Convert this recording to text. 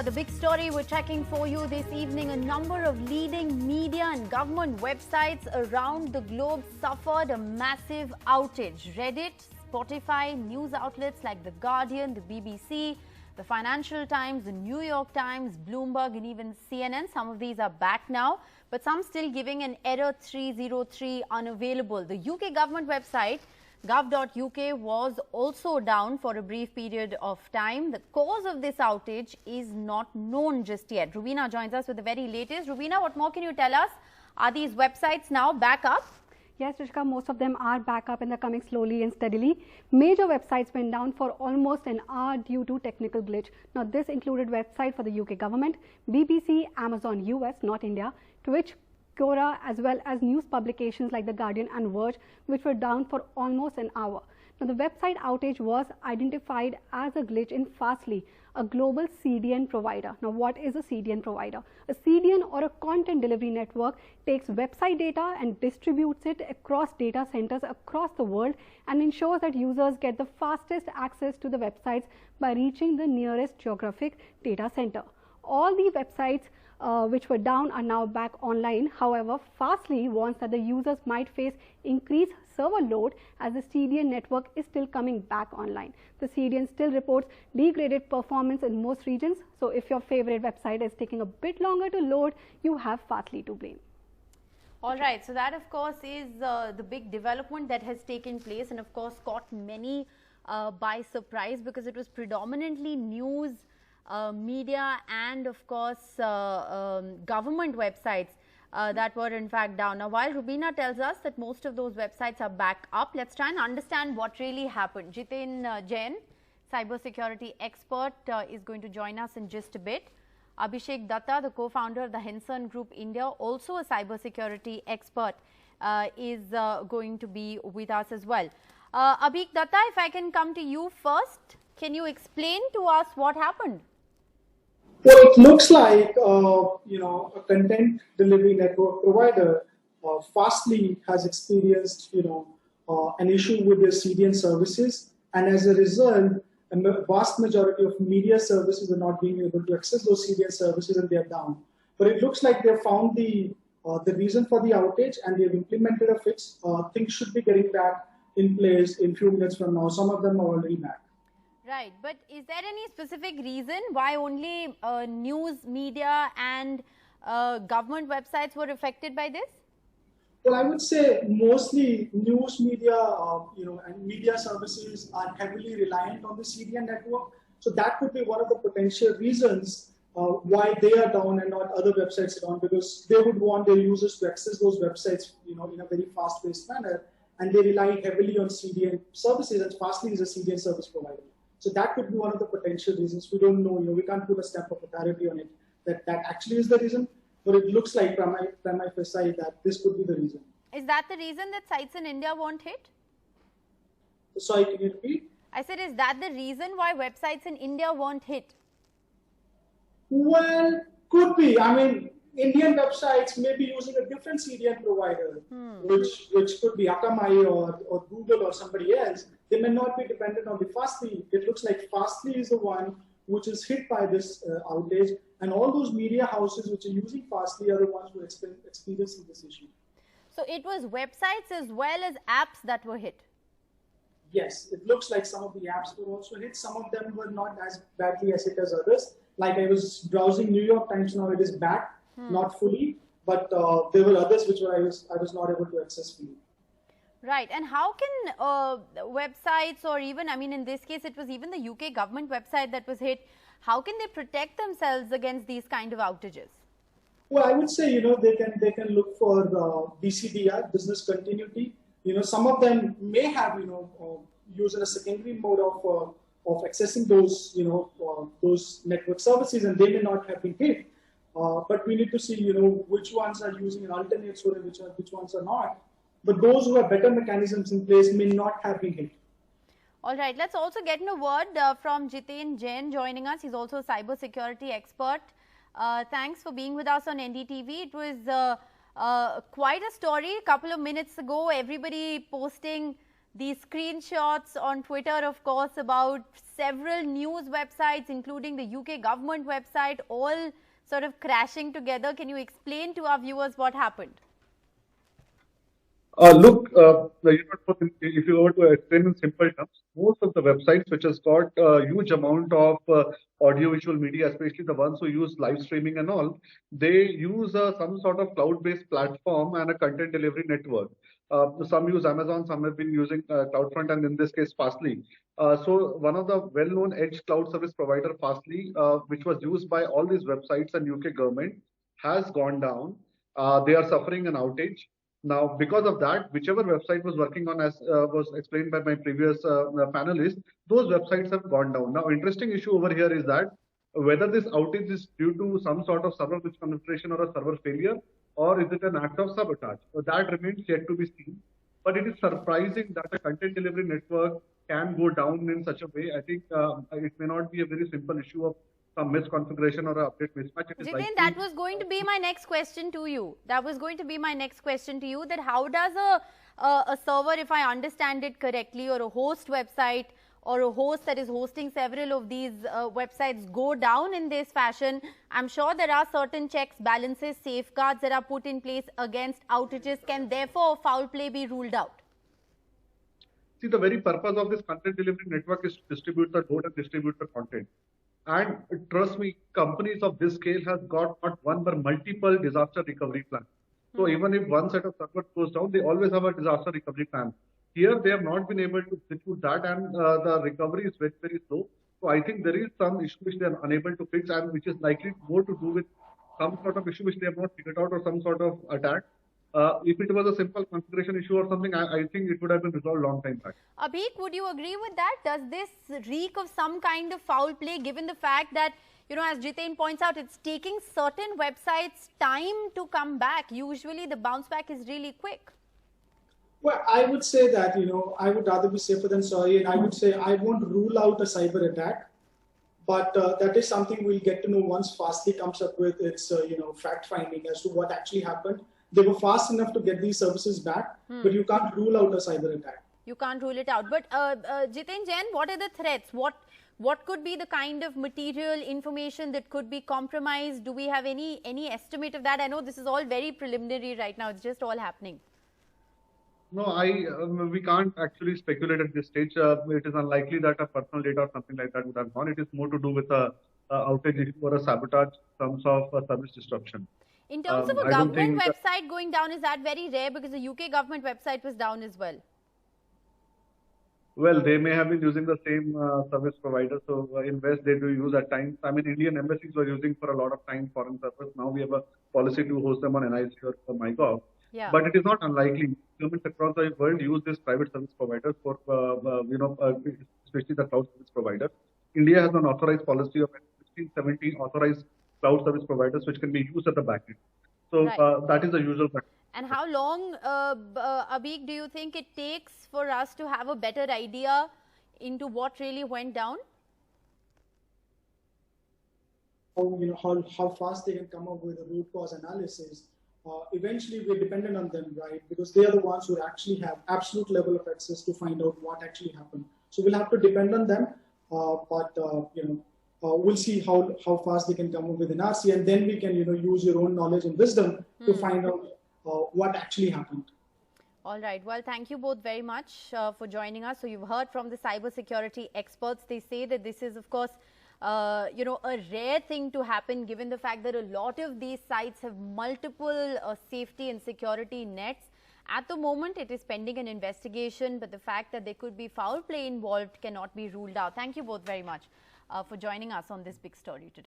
The big story we're checking for you this evening, a number of leading media and government websites around the globe suffered a massive outage. Reddit, Spotify, news outlets like The Guardian, the BBC, the Financial Times, the New York Times, Bloomberg and even CNN. Some of these are back now, but some still giving an error 303 unavailable. The UK government website gov.uk was also down for a brief period of time. The cause of this outage is not known just yet. Rubina joins us with the very latest. Rubina, what more can you tell us? Are these websites now back up? Yes, Rishika, most of them are back up and they're coming slowly and steadily. Major websites went down for almost an hour due to technical glitch. Now, this included website for the UK government, BBC, Amazon US, not India, Twitch, Quora, as well as news publications like The Guardian and Verge, which were down for almost an hour. Now, the website outage was identified as a glitch in Fastly, a global CDN provider. Now, what is a CDN provider? A CDN, or a content delivery network, takes website data and distributes it across data centers across the world and ensures that users get the fastest access to the websites by reaching the nearest geographic data center. All the websites which were down are now back online. However, Fastly warns that the users might face increased server load as the CDN network is still coming back online. The CDN still reports degraded performance in most regions. So if your favorite website is taking a bit longer to load, you have Fastly to blame. All right, so that of course is the big development that has taken place and of course caught many by surprise, because it was predominantly news, media and of course government websites that were in fact down. Now, while Rubina tells us that most of those websites are back up, let's try and understand what really happened. Jitin Jain, cybersecurity expert, is going to join us in just a bit. Abhishek Datta, the co-founder of the Henson Group India, also a cybersecurity expert, is going to be with us as well. Abhishek Datta, if I can come to you first, can you explain to us what happened? Well, it looks like, a content delivery network provider, Fastly, has experienced, an issue with their CDN services. And as a result, a vast majority of media services are not being able to access those CDN services and they're down. But it looks like they've found the reason for the outage and they've implemented a fix. Things should be getting back in place in a few minutes from now. Some of them are already back. Right, but is there any specific reason why only news, media and government websites were affected by this? Well, I would say mostly news media, and media services are heavily reliant on the CDN network. So that could be one of the potential reasons why they are down and not other websites are down, because they would want their users to access those websites, in a very fast-paced manner, and they rely heavily on CDN services, and Fastly is a CDN service provider. So that could be one of the potential reasons. We don't know, we can't put a stamp of authority on it that actually is the reason, but it looks like from my side that this could be the reason. Is that the reason that sites in India won't hit? Sorry, can you repeat? I said, is that the reason why websites in India won't hit? Well, could be. I mean, Indian websites may be using a different CDN provider, which could be Akamai or Google or somebody else. They may not be dependent on the Fastly. It looks like Fastly is the one which is hit by this outage, and all those media houses which are using Fastly are the ones who are experiencing this issue. So it was websites as well as apps that were hit? Yes, it looks like some of the apps were also hit. Some of them were not as badly as hit as others. Like I was browsing New York Times, now it is back. Not fully, but there were others which I was not able to access fully. Right, and how can websites, or even, in this case it was even the UK government website that was hit, how can they protect themselves against these kind of outages? Well, I would say, they can look for BCDR, business continuity. Some of them may have, used a secondary mode of accessing those, those network services, and they may not have been hit. But we need to see, which ones are using an alternate source and which ones are not. But those who have better mechanisms in place may not have been hit. All right, let's also get in a word from Jitin Jain joining us. He's also a cybersecurity expert. Thanks for being with us on NDTV. It was quite a story a couple of minutes ago. Everybody posting these screenshots on Twitter, of course, about several news websites, including the UK government website, all sort of crashing together. Can you explain to our viewers what happened? Look, if you were to explain in simple terms, most of the websites which has got a huge amount of audio-visual media, especially the ones who use live streaming and all, they use some sort of cloud-based platform and a content delivery network. Some use Amazon, some have been using CloudFront, and in this case, Fastly. So one of the well-known edge cloud service provider, Fastly, which was used by all these websites and UK government, has gone down. They are suffering an outage. Now, because of that, whichever website was working on, as was explained by my previous panelist, those websites have gone down. Now, interesting issue over here is that whether this outage is due to some sort of server misconfiguration or a server failure, or is it an act of sabotage? So that remains yet to be seen. But it is surprising that a content delivery network can go down in such a way. I think it may not be a very simple issue of some misconfiguration or an update mismatch. Jitin, that was going to be my next question to you. That how does a server, if I understand it correctly, or a host website, or a host that is hosting several of these websites go down in this fashion? I'm sure there are certain checks, balances, safeguards that are put in place against outages. Can therefore foul play be ruled out? See, the very purpose of this content delivery network is to distribute the load and distribute the content. And trust me, companies of this scale have got not one but multiple disaster recovery plans. So even if one set of servers goes down, they always have a disaster recovery plan. Here, they have not been able to execute that, and the recovery is very, very slow. So I think there is some issue which they are unable to fix, and which is likely more to do with some sort of issue which they have not figured out, or some sort of attack. If it was a simple configuration issue or something, I think it would have been resolved long time back. Abhik, would you agree with that? Does this reek of some kind of foul play, given the fact that, you know, as Jitin points out, it's taking certain websites time to come back? Usually the bounce back is really quick. Well, I would say that, you know, I would rather be safer than sorry, and I would say I won't rule out a cyber attack, but that is something we'll get to know once Fastly comes up with its, you know, fact finding as to what actually happened. They were fast enough to get these services back, but you can't rule out a cyber attack. You can't rule it out. But Jitin Jain, what are the threats? What could be the kind of material information that could be compromised? Do we have any estimate of that? I know this is all very preliminary right now. It's just all happening. No, we can't actually speculate at this stage. It is unlikely that a personal data or something like that would have gone. It is more to do with a outage issue or a sabotage in terms of service disruption. In terms of a government website going down, is that very rare? Because the UK government website was down as well. Well, they may have been using the same service provider. So in West, they do use at times. I mean, Indian embassies were using for a lot of time foreign servers. Now we have a policy to host them on NIC or MyGov. Yeah. But it is not unlikely. Governments across the world use these private service providers for, especially the cloud service providers. India has an authorized policy of 16-17 authorized cloud service providers which can be used at the back end. So that is the usual practice. And how long, Abhik, do you think it takes for us to have a better idea into what really went down? How fast they can come up with a root cause analysis. Eventually, we're dependent on them, right? Because they are the ones who actually have absolute level of access to find out what actually happened. So we'll have to depend on them. We'll see how fast they can come up with an RC, and then we can, use your own knowledge and wisdom to find out what actually happened. All right. Well, thank you both very much for joining us. So you've heard from the cybersecurity experts. They say that this is, of course, a rare thing to happen, given the fact that a lot of these sites have multiple safety and security nets. At the moment, it is pending an investigation, but the fact that there could be foul play involved cannot be ruled out. Thank you both very much for joining us on this big story today.